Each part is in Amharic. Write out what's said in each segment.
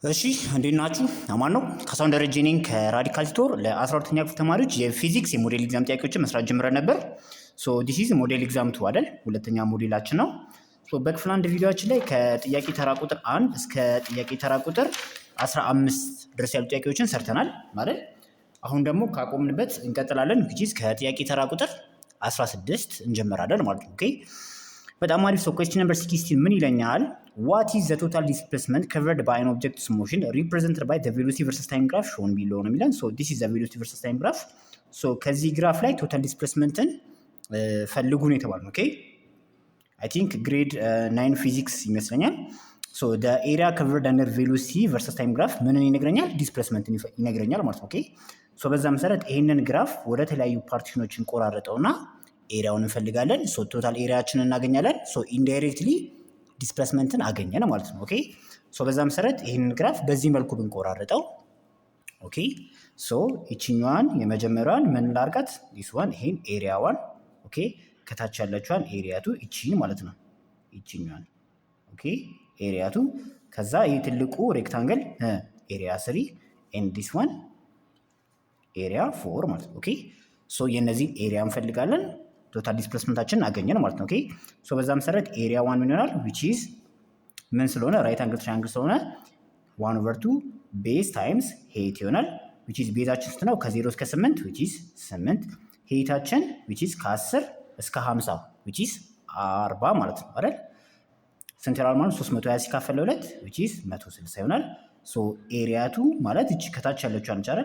እሺ እንዴት ናችሁ? አማን ነው። ካሳሁን ደረጀ ነኝ ከራዲካል ቲቶር ለ12ኛ ክፍል ተማሪዎች የፊዚክስ የሞዴል ኤግዛም ጥያቄዎችን መስራት ጀምረን ነበር። ሶ ዲስ ኢዝ ሞዴል ኤግዛም 2 አይደል? ሁለተኛ ሞዴላችን ነው። ሶ በክፍል አንድ ቪዲዮአችን ላይ ከጥያቄ ተራ ቁጥር 1 እስከ ጥያቄ ተራ ቁጥር 15 ድረስ ያሉ ጥያቄዎችን ሰርተናል ማለት። አሁን ደግሞ ካቆምንበት እንቀጥላለን። which is ከጥያቄ ተራ ቁጥር 16 እንጀምራለን ማለት ነው። ኦኬ በጣም አሪፍ። ሶ question number 16 ምን ይለኛል? What is the total displacement covered by an object's motion represented by the velocity versus time graph shown below ነው የሚለን። so this is the velocity versus time graph. so ከዚህ ግራፍ ላይ ቶታል ዲስፕሌስመንትን ፈልጉ ነው የተባለው። ኦኬ I think grade 9 physics ይመስለኛል። so the area covered under velocity versus time graph ምንን ይነግረኛል? ዲስፕሌስመንትን ይነግረኛል ማለት ነው። ኦኬ so በዛ መሰረት ይሄንን ግራፍ ወደ ተለያዩ ፓርቲሽኖችን ቆራረጠውና ኤሪያውን እንፈልጋለን። ሶ ቶታል ኤሪያችንን እናገኛለን። ሶ ኢንዳይሬክትሊ ዲስፕሌስመንትን አገኘን ማለት ነው። ኦኬ ሶ በዛ መሰረት ይሄንን ግራፍ በዚህ መልኩ ብንቆራረጠው ኦኬ ሶ እቺኛዋን የመጀመሪያዋን ምን ላርጋት? ዲስ ዋን ይሄን ኤሪያ ዋን ኦኬ ከታች ያለችዋን ኤሪያቱ እቺን ማለት ነው። እቺኛዋን ኦኬ ኤሪያቱ ከዛ ይሄ ትልቁ ሬክታንግል ኤሪያ 3 ኤንድ ዲስ ዋን ኤሪያ 4 ማለት ነው። ኦኬ ሶ የነዚህ ኤሪያ እንፈልጋለን። ቶታል ዲስፕሌስመንታችንን አገኘን ማለት ነው። ኦኬ ሶ በዛ መሰረት ኤሪያ 1 ምን ይሆናል? which is ምን ስለሆነ ራይት አንግል ትራያንግል ስለሆነ 1/2 ቤዝ ታይምስ ሄት ይሆናል። which is ቤዛችን ስንት ነው? ከ0 እስከ 8 which is 8 ሄታችን which is ከ10 እስከ 50 which is 40 ማለት ነው አይደል? ስንት ይሆናል ማለት 320 ሲካፈል ለ2 which is 160 ይሆናል። ሶ ኤሪያቱ ማለት እቺ ከታች ያለችው አንቻለ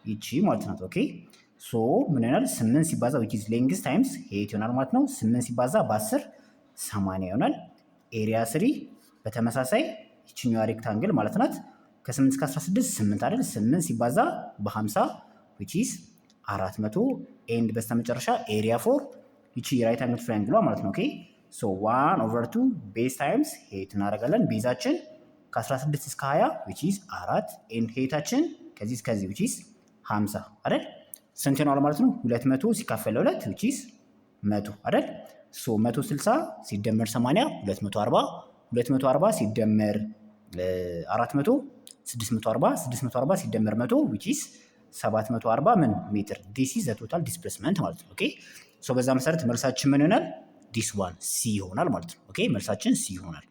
ይቺ ማለት ነው። ኦኬ ሶ ምን ይሆናል? 8 ሲባዛ which is length times height ይሆናል ማለት ነው። 8 ሲባዛ በ10 80 ይሆናል። ኤሪያ 3 በተመሳሳይ ይችኛዋ ሬክታንግል ማለት ናት። ከ8 እስከ 16 8 አይደል? 8 ሲባዛ በ50 which is 400 ኤንድ በስተመጨረሻ ኤሪያ 4 ይቺ ራይት አንግል ትራያንግሏ ማለት ነው። ኦኬ ሶ 1/2 ቤዝ ታይምስ height እናደርጋለን። ቤዛችን ከ16 እስከ 20 which is 4 ኤንድ heighታችን ከዚህ እስከዚህ which is 50 አይደል? ስንት ይሆናል ማለት ነው? 200 ሲካፈል ለ2 which is 100 አይደል? ሶ 160 ሲደመር 80 240 240 ሲደመር 400 640 640 ሲደመር 100 which is 740 ምን ሜትር። this is the total displacement ማለት ነው። ኦኬ ሶ በዛ መሰረት መልሳችን ምን ይሆናል? this one C ይሆናል ማለት ነው። ኦኬ መልሳችን C ይሆናል።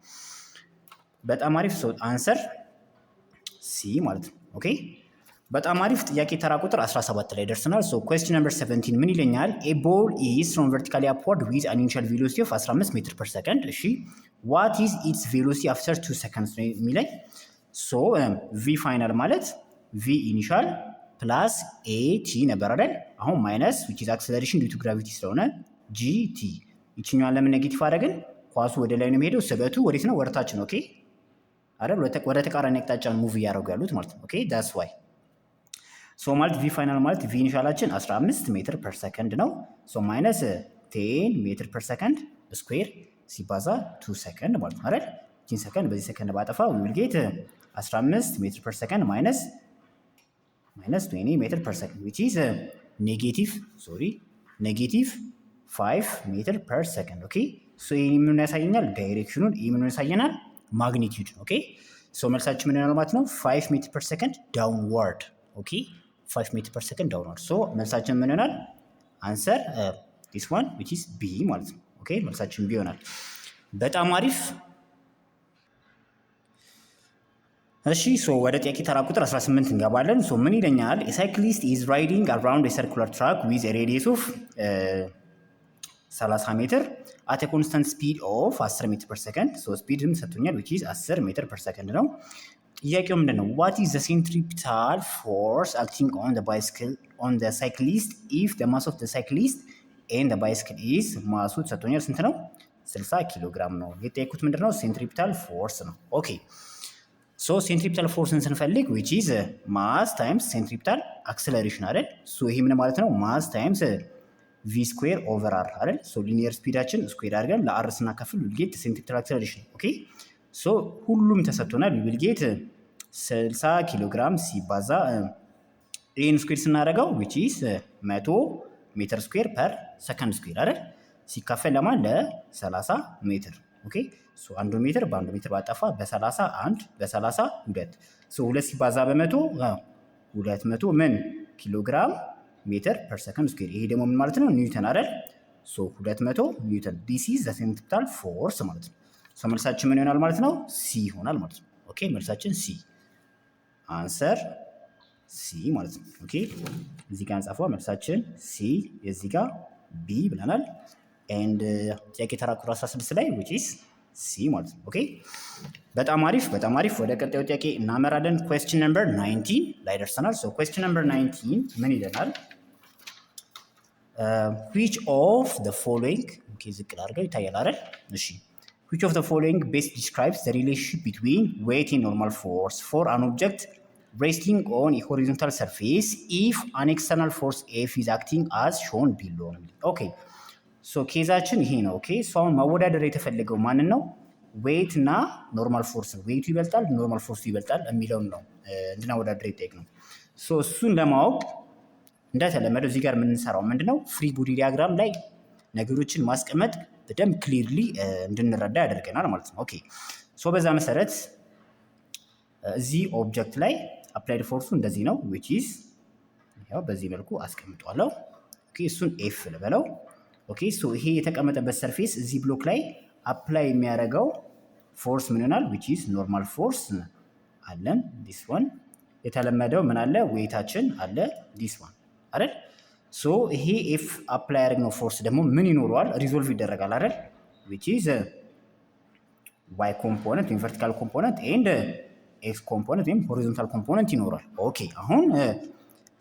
በጣም አሪፍ። ሶ አንሰር C ማለት ነው። ኦኬ በጣም አሪፍ። ጥያቄ ተራ ቁጥር 17 ላይ ደርሰናል። ሶ question number 17 ምን ይለኛል? a ball is thrown vertically upward with an initial velocity of 15 ሜትር per second። እሺ what is its velocity after 2 seconds ነው የሚለኝ። ሶ v ፋይናል ማለት v ኢኒሻል ፕላስ at ነበር አይደል? አሁን ማይነስ which is acceleration due to gravity ስለሆነ gt። ይችኛዋን ለምን ኔጌቲቭ አደረግን? ኳሱ ወደ ላይ ነው የሚሄደው፣ ስበቱ ወዴት ነው? ወደታች ነው። ኦኬ አይደል? ወደ ተቃራኒ አቅጣጫ ሙቭ እያደረጉ ያሉት ማለት ነው። ኦኬ that's why ሶ ማለት ቪ ፋይናል ማለት ቪ ኢኒሻላችን 15 ሜትር ፐር ሰከንድ ነው። ሶ ማይነስ 10 ሜትር ፐር ሰከንድ ስኩዌር ሲባዛ 2 ሰከንድ ማለት ነው አይደል? እቺን ሰከንድ በዚህ ሰከንድ ባጠፋ we will get 15 ሜትር ፐር ሰከንድ ማይነስ 20 ሜትር ፐር ሰከንድ which is ኔጌቲቭ 5 ሜትር ፐር ሰከንድ። ኦኬ ሶ ይሄ ምን ያሳየኛል? ዳይሬክሽኑን። ይሄ ምን ያሳየናል? ማግኒቲዩድ። ኦኬ ሶ መልሳችን ምን ይሆናል ማለት ነው? 5 ሜትር ፐር ሰከንድ ዳውንዋርድ። ኦኬ 5 ሜትር ፐር ሰከንድ ዳውንዋርድ። ሶ መልሳችን ምን ይሆናል? አንሰር this one which is B ማለት ነው። ኦኬ መልሳችን B ይሆናል። በጣም አሪፍ። እሺ ሶ ወደ ጥያቄ ተራ ቁጥር 18 እንገባለን። ሶ ምን ይለኛል? a cyclist is riding around a circular track with a radius of 30 ሜትር at a constant speed of 10 ሜትር ፐር ሰከንድ። ሶ ስፒድም ሰጥቶኛል which is 10 ሜትር ፐር ሰከንድ ነው። ጥያቄው ምንድነው? what is the centripetal force acting on the cyclist if the mass of the cyclist and the bicycle is ማሱ ተሰጥቶኛል። ስንት ነው? 60 ኪሎ ግራም ነው። የጠየቁት ምንድነው? ሴንትሪፒታል ፎርስ ነው። ኦኬ ሶ ሴንትሪፒታል ፎርስን ስንፈልግ which is mass times centripetal acceleration አይደል? ሶ ይሄ ምን ማለት ነው? mass times v square over r አይደል? ሶ ሊኒየር ስፒዳችን ስኩዌር አድርገን ለr ስናከፍል will get centripetal acceleration። ኦኬ ሶ ሁሉም ተሰጥቶናል። we will get 60 ኪሎ ግራም ሲባዛ ኤን ስኩዌር ስናደርገው which is 100 ሜትር ስኩዌር ፐር ሰከንድ ስኩዌር አይደል? ሲካፈል ለማን? ለ30 ሜትር ኦኬ ሶ 1 ሜትር በ1 ሜትር ባጠፋ በ31 በ32 ሶ 2 ሲባዛ በመቶ 200 ምን ኪሎግራም ሜትር ፐር ሰከንድ ስኩዌር። ይሄ ደግሞ ምን ማለት ነው? ኒውተን አይደል? ሶ 200 ኒውተን ዲስ ኢዝ ዘ ሴንትሪፒታል ፎርስ ማለት ነው። ሶ መልሳችን ምን ይሆናል ማለት ነው? ሲ ይሆናል ማለት ነው። ኦኬ መልሳችን ሲ አንሰር ሲ ማለት ነው። ኦኬ እዚህ ጋር እንጻፈው መልሳችን ሲ፣ የዚህ ጋር ቢ ብለናል። ኤንድ ጥያቄ ተራ ቁጥር 16 ላይ which is ሲ ማለት ነው። ኦኬ በጣም አሪፍ በጣም አሪፍ። ወደ ቀጣዩ ጥያቄ እናመራለን። question number 19 ላይ ደርሰናል። ሶ question number 19 ምን ይለናል? which of the following ኦኬ ዝቅ ላድርገው ይታያል አይደል? እሺ which of the following best describes the relationship between weight and normal force for an object resting on a horizontal surface if an external force F is acting as shown below? ኦኬ ሶ ኬዛችን ይሄ ነው። ኦኬ ሶ አሁን ማወዳደር የተፈለገው ማንን ነው? ዌይት እና ኖርማል ፎርስ ነው። ዌይቱ ይበልጣል ኖርማል ፎርሱ ይበልጣል የሚለውን ነው እንድናወዳደር ይጠይቅ ነው። ሶ እሱን ለማወቅ እንደተለመደው እዚህ ጋር የምንሰራው ምንድነው? ፍሪ ቦዲ ዲያግራም ላይ ነገሮችን ማስቀመጥ በደንብ ክሊርሊ እንድንረዳ ያደርገናል ማለት ነው። ኦኬ ሶ በዛ መሰረት እዚህ ኦብጀክት ላይ አፕላይድ ፎርሱ እንደዚህ ነው which is ያው በዚህ መልኩ አስቀምጧለሁ። ኦኬ እሱን ኤፍ ልበለው። ኦኬ ሶ ይሄ የተቀመጠበት ሰርፌስ እዚህ ብሎክ ላይ አፕላይ የሚያደርገው ፎርስ ምን ይሆናል? which is ኖርማል ፎርስ አለን this one። የተለመደው ምን አለ? ዌይታችን አለ this one አይደል? ሶ ይሄ ኤፍ አፕላይ ያደረግነው ፎርስ ደግሞ ምን ይኖረዋል? ሪዞልቭ ይደረጋል አይደል? which is y ኮምፖነንት ወይም ቨርቲካል ኮምፖነንት ኤንድ ኤክስ ኮምፖነንት ወይም ሆሪዞንታል ኮምፖነንት ይኖራል። ኦኬ አሁን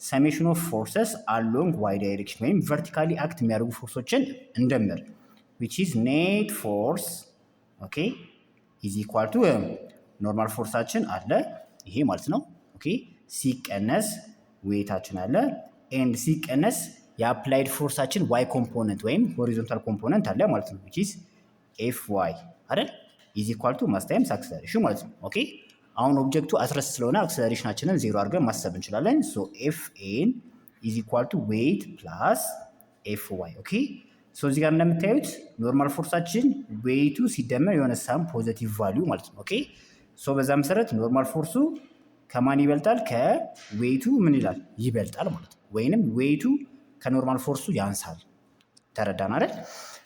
ሰሜሽን ኦፍ ፎርሰስ አሎንግ ዋይ ዳይሬክሽን ወይም ቨርቲካሊ አክት የሚያደርጉ ፎርሶችን እንደምር which is net force ኦኬ is equal to ኖርማል ፎርሳችን አለ ይሄ ማለት ነው። ኦኬ ሲቀነስ ዌይታችን አለ ኤንድ ሲቀነስ የአፕላይድ ፎርሳችን ዋይ ኮምፖነንት ወይም ሆሪዞንታል ኮምፖነንት አለ ማለት ነው which is ኤፍ ዋይ አይደል is equal to ማስ ታይምስ አክሰለሬሽን ማለት ነው። ኦኬ አሁን ኦብጀክቱ አስረስ ስለሆነ አክሰለሬሽናችንን ዜሮ አድርገን ማሰብ እንችላለን። ሶ ኤፍ ኤን ኢዝ ኢኳል ቱ ዌይት ፕላስ ኤፍ ዋይ። ኦኬ ሶ እዚህ ጋር እንደምታዩት ኖርማል ፎርሳችን ዌይቱ ሲደመር የሆነ ሳም ፖዘቲቭ ቫሊዩ ማለት ነው። ኦኬ ሶ በዛ መሰረት ኖርማል ፎርሱ ከማን ይበልጣል? ከዌይቱ ምን ይላል? ይበልጣል ማለት ነው። ወይንም ዌይቱ ከኖርማል ፎርሱ ያንሳል። ተረዳን አይደል?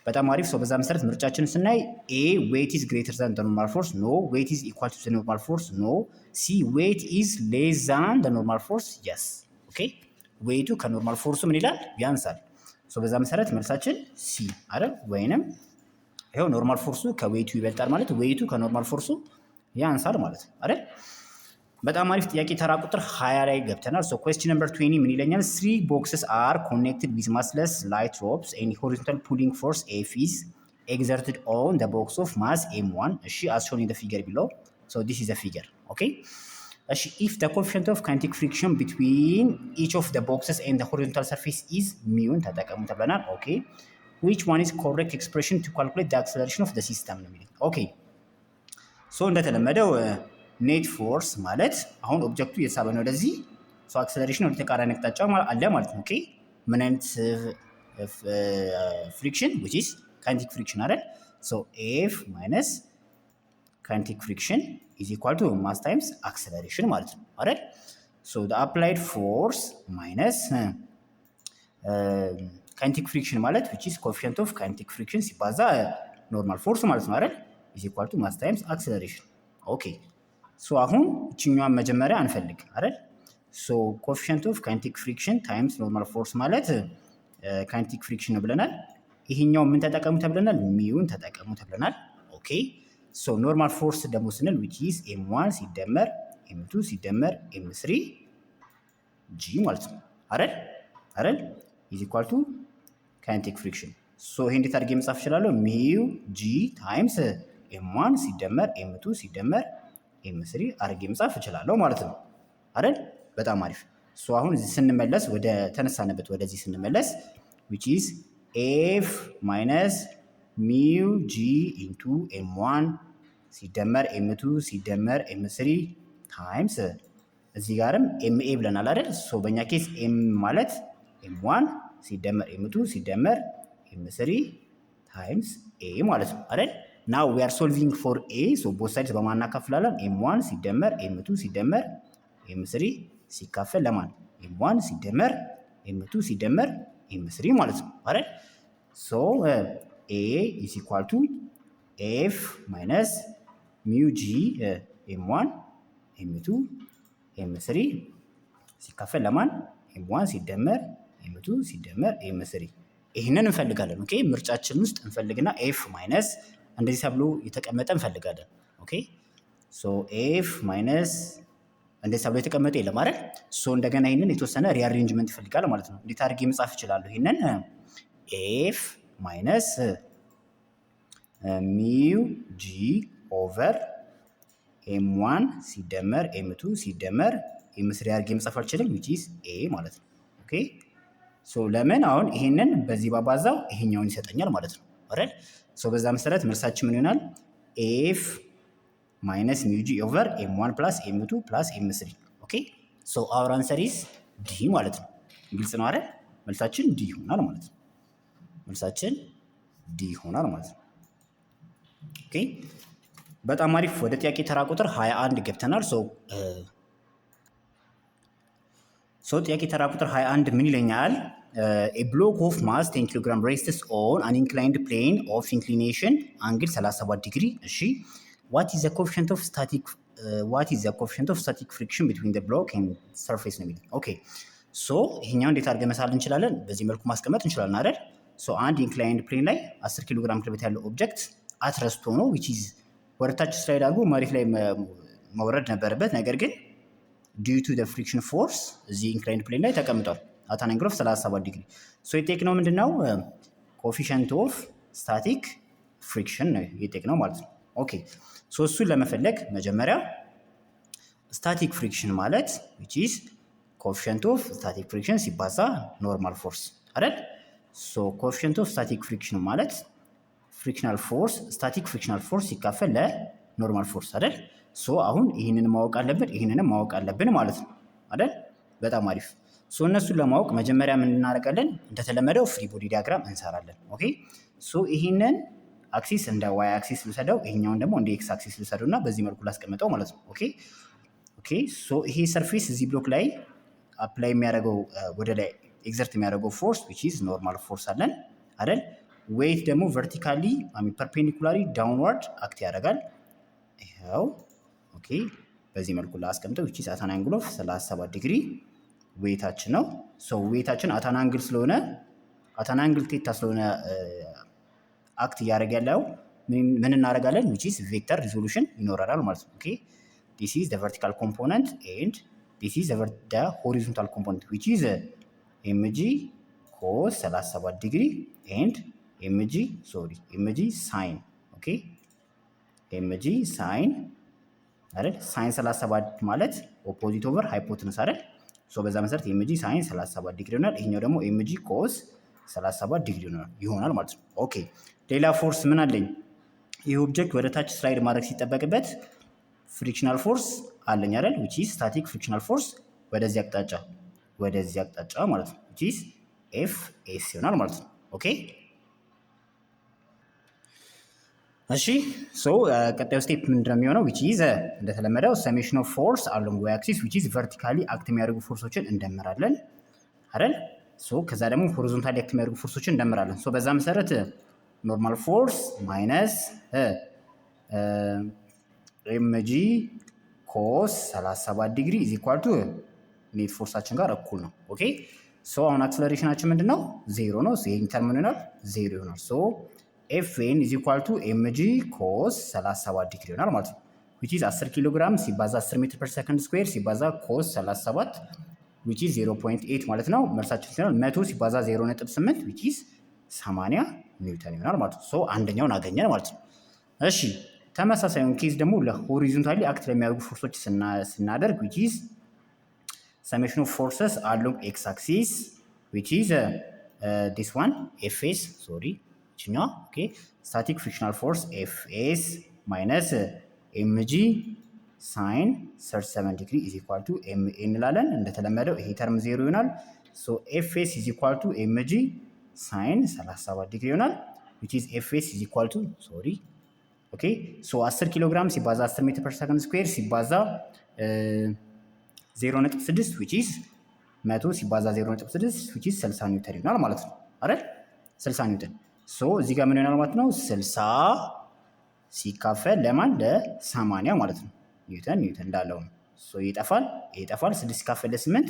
በጣም አሪፍ። ሰው በዛ መሰረት ምርጫችንን ስናይ ኤ ዌይት ኢዝ ግሬተር ዛን ኖርማል ፎርስ፣ ኖ ዌይት ኢዝ ኢኳል ቱ ኖርማል ፎርስ፣ ኖ ሲ ዌይት ኢዝ ሌስ ዛን ኖርማል ፎርስ፣ የስ ኦኬ ዌይቱ ከኖርማል ፎርሱ ምን ይላል? ያንሳል። ሶ በዛ መሰረት መልሳችን ሲ አይደል? ወይንም ይሄው ኖርማል ፎርሱ ከዌይቱ ይበልጣል ማለት ዌይቱ ከኖርማል ፎርሱ ያንሳል ማለት አይደል? በጣም አሪፍ ጥያቄ ተራ ቁጥር 20 ላይ ገብተናል። ሶ ኩዌስችን ነምበር 20 ምን ይለኛል? 3 boxes are connected with massless light ropes and horizontal pulling force F is exerted on the box of mass M1. እሺ as shown in the figure below. So this is a figure. Okay? እሺ if the coefficient of kinetic friction between each of the boxes and the horizontal surface is mu ተጠቀሙ ተብለናል። Okay? Which one is correct expression to calculate the acceleration of the system ነው የሚለው። Okay? So እንደተለመደው ኔት ፎርስ ማለት አሁን ኦብጀክቱ እየሳበ ነው ወደዚህ፣ ሶ አክሰለሬሽን ወደ ተቃራኒ አቅጣጫ አለ ማለት ነው። ኦኬ ምን አይነት ፍሪክሽን which is kinetic friction አይደል? ሶ ኤፍ ማይነስ kinetic friction is equal to mass times acceleration ማለት ነው አይደል? ሶ the applied force minus kinetic friction ማለት which is coefficient of kinetic friction ሲባዛ ኖርማል ፎርስ ማለት ነው አይደል? is equal to mass times acceleration። ኦኬ ሶ አሁን እችኛዋን መጀመሪያ አንፈልግ አይደል? ሶ ኮኤፊሺየንት ኦፍ ካይኔቲክ ፍሪክሽን ታይምስ ኖርማል ፎርስ ማለት ካይኔቲክ ፍሪክሽን ነው ብለናል። ይሄኛው ምን ተጠቀሙ ተብለናል? ሚውን ተጠቀሙ ተብለናል። ኦኬ ሶ ኖርማል ፎርስ ደግሞ ስንል which is m1 ሲደመር m2 ሲደመር m3 g ማለት ነው አይደል? is equal to ካይኔቲክ ፍሪክሽን። ሶ ይሄ እንዴት አድርጌ መጻፍ እችላለሁ? ሚው g ታይምስ m1 ሲደመር m2 ሲደመር m3 አድርጌ መጻፍ እችላለሁ ማለት ነው አይደል? በጣም አሪፍ። ሶ አሁን ስንመለስ ወደ ተነሳንበት ወደዚህ ስንመለስ which is f minus mu g into m1 ሲደመር m2 ሲደመር m3 ታይምስ እዚህ ጋርም ma ብለናል አይደል? ሶ በእኛ ኬስ m ማለት m1 ሲደመር m2 ሲደመር m3 ታይምስ a ማለት ነው አይደል? ናው ዊ አር ሶልቪንግ ፎር ኤ ሶ ቦት ሳይድስ በማን እናካፍላለን? ኤም1 ሲደመር ኤም2 ሲደመር ኤም3 ሲካፈል ለማን? ኤም1 ሲደመር ኤም2 ሲደመር ኤም3 ማለት ነው አይደል? ሶ ኤ ኢዝ ኢኳል ቱ ኤፍ ማይነስ ሚው ጂ ኤም1 ኤም2 ኤም3 ሲካፈል ለማን? ኤም1 ሲደመር ኤም2 ሲደመር ኤም3 ይህንን እንፈልጋለን። ኦኬ ምርጫችን ውስጥ እንፈልግና ኤፍ ማይነስ እንደዚህ ተብሎ የተቀመጠ እንፈልጋለን። ኦኬ ሶ ኤፍ ማይነስ እንደዚህ ተብሎ የተቀመጠ የለም አይደል? ሶ እንደገና ይህንን የተወሰነ ሪአሬንጅመንት ይፈልጋል ማለት ነው። እንዴት አድርጌ መጻፍ እችላለሁ? ይህንን ኤፍ ማይነስ ሚው ጂ ኦቨር ኤም1 ሲደመር ኤም2 ሲደመር ኤም3 አድርጌ መጻፍ አልችልም which is ኤ ማለት ነው። ኦኬ ሶ ለምን አሁን ይሄንን በዚህ ባባዛው ይሄኛውን ይሰጠኛል ማለት ነው አይደል? ሶ በዛ መሰረት መልሳችን ምን ይሆናል? ኤፍ ማይነስ ሚው ጂ ኦቨር ኤም1 ፕላስ ኤም2 ፕላስ ኤም3 ኦኬ ሶ አወር አንሰር ኢዝ ዲ ማለት ነው። ግልጽ ነው አይደል? መልሳችን ዲ ይሆናል ማለት ነው። መልሳችን ዲ ይሆናል ማለት ነው። ኦኬ በጣም አሪፍ። ወደ ጥያቄ ተራ ቁጥር 21 ገብተናል። ሶ ጥያቄ ተራ ቁጥር 21 ምን ይለኛል? a block of mass 10 kg rests on an inclined plane of inclination angle 37 ዲግሪ። እሺ what is the coefficient of static friction between the block and surface ነው የሚለው። ኦኬ ሶ ይሄኛው እንዴት አድርገን መሳል እንችላለን? በዚህ መልኩ ማስቀመጥ እንችላለን አይደል? ሶ አንድ ኢንክላይንድ ፕሌን ላይ 10 ኪሎ ግራም ክብደት ያለው ኦብጀክት አትረስቶ ነው which is ወደታች ስላይድ አድርጎ መሬት ላይ መውረድ ነበረበት። ነገር ግን due to the friction force እዚህ ኢንክላይንድ ፕሌን ላይ ተቀምጧል at an angle of 37 ዲግሪ። ሶ የቴክነው ምንድነው? ኮኤፊሺየንት ኦፍ ስታቲክ ፍሪክሽን ነው የቴክነው ማለት ነው። ኦኬ ሶ እሱን ለመፈለግ መጀመሪያ ስታቲክ ፍሪክሽን ማለት which is ኮኤፊሺየንት ኦፍ ስታቲክ ፍሪክሽን ሲባዛ ኖርማል ፎርስ አይደል? ሶ ኮኤፊሺየንት ኦፍ ስታቲክ ፍሪክሽን ማለት ፍሪክሽናል ፎርስ ስታቲክ ፍሪክሽናል ፎርስ ሲካፈል ለኖርማል ፎርስ አይደል? ሶ አሁን ይህንን ማወቅ አለብን፣ ይህንንም ማወቅ አለብን ማለት ነው አይደል? በጣም አሪፍ። ሶ እነሱን ለማወቅ መጀመሪያ ምን እናደርጋለን? እንደተለመደው ፍሪ ቦዲ ዲያግራም እንሰራለን። ኦኬ ሶ ይህንን አክሲስ እንደ ዋይ አክሲስ ልውሰደው፣ ይሄኛውን ደግሞ እንደ ኤክስ አክሲስ ልውሰደው እና በዚህ መልኩ ላስቀምጠው ማለት ነው። ኦኬ ሶ ይሄ ሰርፌስ እዚህ ብሎክ ላይ አፕላይ የሚያደርገው ወደ ላይ ኤግዘርት የሚያደርገው ፎርስ which is ኖርማል ፎርስ አለን አይደል? ዌይት ደግሞ ቨርቲካሊ ፐርፔንዲኩላሪ ዳውንዋርድ አክት ያደርጋል። ይኸው ኦኬ በዚህ መልኩ ላስቀምጠው which is at an angle of 37 ዲግሪ ዌይታችን ነው። ሶ ዌይታችን at an angle ስለሆነ at an angle ቴታ ስለሆነ አክት እያደረገ ያለው ምን እናደርጋለን? which is ቬክተር ሪዞሉሽን ይኖረናል ማለት ነው። ኦኬ this is the vertical component and this is the horizontal component which is mg cos 37 ዲግሪ and mg sin ኦኬ mg sin አይደል? sin 37 ማለት ኦፖዚት ኦቨር ሃይፖቴነስ አይደል? ሶ በዛ መሰረት mg sin 37 ዲግሪ ይሆናል። ይሄኛው ደግሞ mg cos 37 ዲግሪ ይሆናል ማለት ነው። ኦኬ ሌላ ፎርስ ምን አለኝ? ይህ ኦብጀክት ወደ ታች ስላይድ ማድረግ ሲጠበቅበት ፍሪክሽናል ፎርስ አለኝ አይደል? which is static frictional force ወደዚህ አቅጣጫ ማለት ነው which is FS ይሆናል ማለት ነው። ኦኬ እሺ ሶ ቀጣዩ ስቴፕ ምንድነው የሚሆነው? which is እንደተለመደው ሰሜሽን ኦፍ ፎርስ along y axis which is ቨርቲካሊ አክት የሚያደርጉ ፎርሶችን እንደምራለን አይደል? ሶ ከዛ ደግሞ ሆሪዞንታሊ አክት የሚያደርጉ ፎርሶችን እንደምራለን። ሶ በዛ መሰረት ኖርማል ፎርስ ማይነስ ኤምጂ ኮስ 37 ዲግሪ ኢዝ ኢኳል ቱ ኔት ፎርሳችን ጋር እኩል ነው። ኦኬ ሶ አሁን አክሰለሬሽናችን ምንድነው? ዜሮ ነው። ሶ ይሄን ተርም ይሆናል ዜሮ ይሆናል። ሶ ኤፍኤን ኢዝ ኢኳል ቱ ኤምጂ ኮስ 37 ዲግሪ ይሆናል ማለት ነው which is 10 ኪሎ ግራም ሲባዛ 10 ሜትር ፐር ሰከንድ ስኩዌር ሲባዛ ኮስ 37 which is 0.8 ማለት ነው። መልሳችን ሲሆን 100 ሲባዛ 0.8 which is 80 ኒውተን ይሆናል ማለት ነው። ሶ አንደኛውን አገኘን ማለት ነው። እሺ ተመሳሳዩን ኬዝ ደግሞ ለሆሪዞንታሊ አክት ለሚያደርጉ ፎርሶች ስናደርግ which is summation of forces along x axis which is this one fs ይችኛዋ ኦኬ static frictional force fs minus mg sin 37 ዲግሪ is equal to ma እንላለን። እንደተለመደው ይሄ ተርም ዜሮ ይሆናል። ሶ fs is equal to mg sin 37 ዲግሪ ይሆናል which is fs is equal to ኦኬ ሶ 10 ኪሎ ግራም ሲባዛ 10 ሜትር ፐር ሰከንድ ስኩዌር ሲባዛ 0.6 which is 100 ሲባዛ 0.6 which is 60 ኒውተን ይሆናል ማለት ነው አይደል? 60 ኒውተን። ሶ እዚህ ጋር ምን ይሆናል ማለት ነው? 60 ሲካፈል ለማን ለ80 ማለት ነው። ኒውተን እንዳለው ነው። ሶ ይጠፋል 6 ሲካፈል ለ8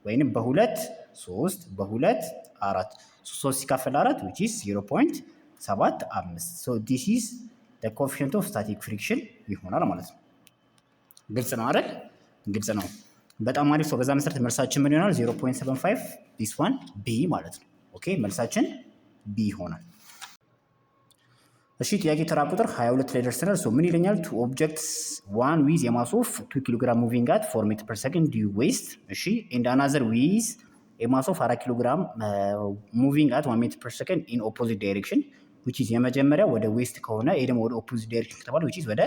ወይንም በ2 3 በ2 4 3 ሲካፈል 4 which is 0.75 so this is the coefficient of static friction ይሆናል ማለት ነው። ግልጽ ነው አይደል? ግልጽ ነው። በጣም አሪፍ። በዛ መሰረት መልሳችን ምን ይሆናል? 0.75 this one B ማለት ነው። ኦኬ መልሳችን B ይሆናል። እሺ ጥያቄ ተራ ቁጥር 22 ላይ ደርሰናል። ሶ ምን ይለኛል? ቱ ኦብጀክትስ ዋን ዊዝ የማስ ኦፍ 2 ኪሎ ግራም ሙቪንግ አት 4 ሜትር ፐር ሰከንድ ዱ ዌስት እሺ ኤንድ አናዘር ዊዝ የማስ ኦፍ 4 ኪሎ ግራም ሙቪንግ አት 1 ሜትር ፐር ሰከንድ ኢን ኦፖዚት ዳይሬክሽን which is የመጀመሪያ ወደ ዌስት ከሆነ ይሄ ደግሞ ወደ ኦፖዚት ዳይሬክሽን ከተባለ which is ወደ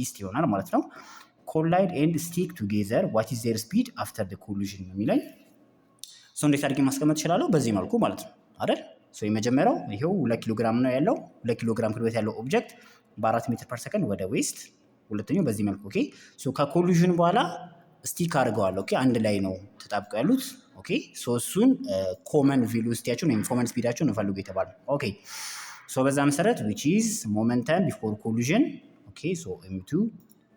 ኢስት ይሆናል ማለት ነው። ኮላይድ ኤንድ ስቲክ ቱጌዘር ዋት ኢዝ ዜር ስፒድ አፍተር ዘ ኮሊዥን ነው የሚለኝ። ሶ እንዴት አድርጌ ማስቀመጥ እችላለሁ? በዚህ መልኩ ማለት ነው አይደል? ሶ የመጀመሪያው ይሄው 2 ኪሎ ግራም ነው ያለው 2 ኪሎ ግራም ክብደት ያለው ኦብጀክት በ4 ሜትር ፐር ሰከንድ ወደ ዌስት። ሁለተኛው በዚህ መልኩ ኦኬ። ሶ ከኮሊዥን በኋላ ስቲክ አድርገዋል። ኦኬ አንድ ላይ ነው ተጣብቀው ያሉት። ኦኬ ሶ እሱን ኮመን ቬሎሲቲያቸውን ወይም ኮመን ስፒዳቸውን እንፈልጉ የተባለው ኦኬ። ሶ በዛ መሰረት which is momentum before collision ኦኬ ሶ m2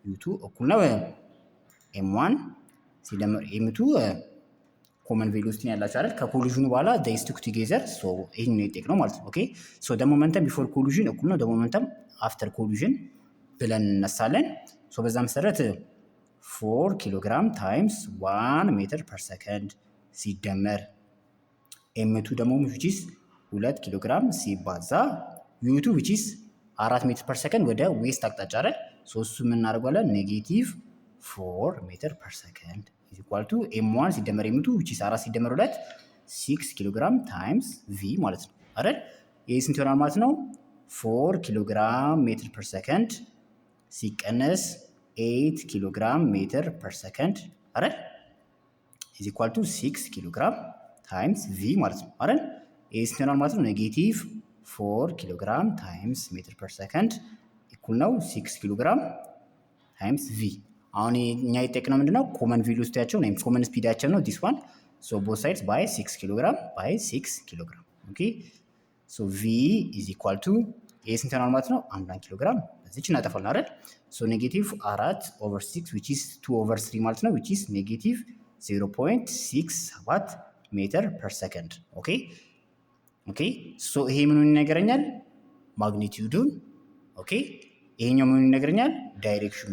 u2 እኩል ነው m1 ሲደመር m2 ኮመን ቬሎሲቲ ያላቸው አይደል? ከኮሊዥኑ በኋላ they stick together ሶ ይሄን ነው የጠየቅነው ማለት ነው። ኦኬ ሶ the momentum before collision እኩል ነው the momentum after collision ብለን እነሳለን። ሶ በዛ መሰረት 4 ኪሎ ግራም ታይምስ 1 ሜትር ፐር ሰከንድ ሲደመር m2 ደግሞ which is 2 ኪሎ ግራም ሲባዛ u2 which is 4 ሜትር ፐር ሰከንድ ወደ ዌስት አቅጣጫ አይደል? ሶ እሱ ምን እናደርጋለን? ኔጌቲቭ 4 ሜትር ፐር ሰከንድ is equal to m1 ሲደመር m2 which is 4 ሲደመር 2 6 ኪሎ ግራም ታይምስ v ማለት ነው አይደል? ይሄ ስንት ይሆናል ማለት ነው? 4 ኪሎ ግራም ሜትር ፐር ሰከንድ ሲቀነስ 8 ኪሎ ግራም ሜትር ፐር ሰከንድ አይደል? is equal to 6 ኪሎ ግራም ታይምስ v ማለት ነው አይደል? ይሄ ስንት ይሆናል ማለት ነው? ኔጌቲቭ 4 ኪሎ ግራም ታይምስ ሜትር ፐር ሰከንድ እኩል ነው 6 ኪሎ ግራም ታይምስ v። አሁን እኛ የጠየቅነው ምንድነው? ኮመን ቬሎሲቲያቸው ወይም ኮመን ስፒዳቸው ነው this one so both sides by 6 ኪሎ ግራም by 6 ኪሎ ግራም ኦኬ so v is equal to ይሄ ስንት ይሆናል ማለት ነው? 1 ኪሎ ግራም እዚች እናጠፋለን አይደል? so ኔጌቲቭ 4 over 6 which is 2 over 3 ማለት ነው which is ኔጌቲቭ 0.67 ሜትር ፐር ሰከንድ ኦኬ ኦኬ ሶ ይሄ ምኑን ይነግረኛል? ማግኒቲዩዱን ኦኬ ይሄኛው ምኑን ይነግረኛል? ዳይሬክሽኑ።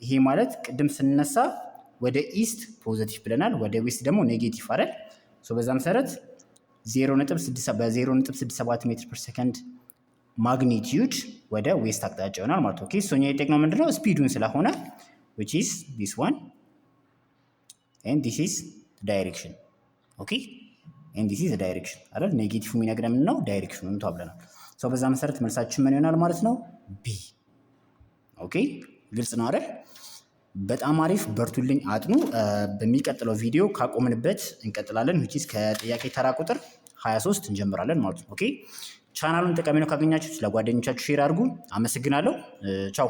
ይሄ ማለት ቅድም ስንነሳ ወደ ኢስት ፖዚቲቭ ብለናል፣ ወደ ዌስት ደግሞ ኔጌቲቭ አይደል? ሶ በዛ መሰረት 0.67 ሜትር ፐር ሰከንድ ማግኒቲዩድ ወደ ዌስት አቅጣጫ ይሆናል ማለት ነው። ኦኬ ሶ እኛ የጠየቅነው ምንድነው? ስፒዱን ስለሆነ which is this one and this is direction ኦኬ and this is the direction አይደል? ኔጌቲቭ የሚነግረን ምን ነው? ዳይሬክሽኑን ተብለናል። ሶ በዛ መሰረት መልሳችን ምን ይሆናል ማለት ነው? ቢ ኦኬ ግልጽ ነው አይደል? በጣም አሪፍ በርቱልኝ፣ አጥኑ። በሚቀጥለው ቪዲዮ ካቆምንበት እንቀጥላለን which is ከጥያቄ ተራ ቁጥር 23 እንጀምራለን ማለት ነው። ኦኬ ቻናሉን ጠቃሚ ነው ካገኛችሁ ለጓደኞቻችሁ ሼር አድርጉ። አመሰግናለሁ። ቻው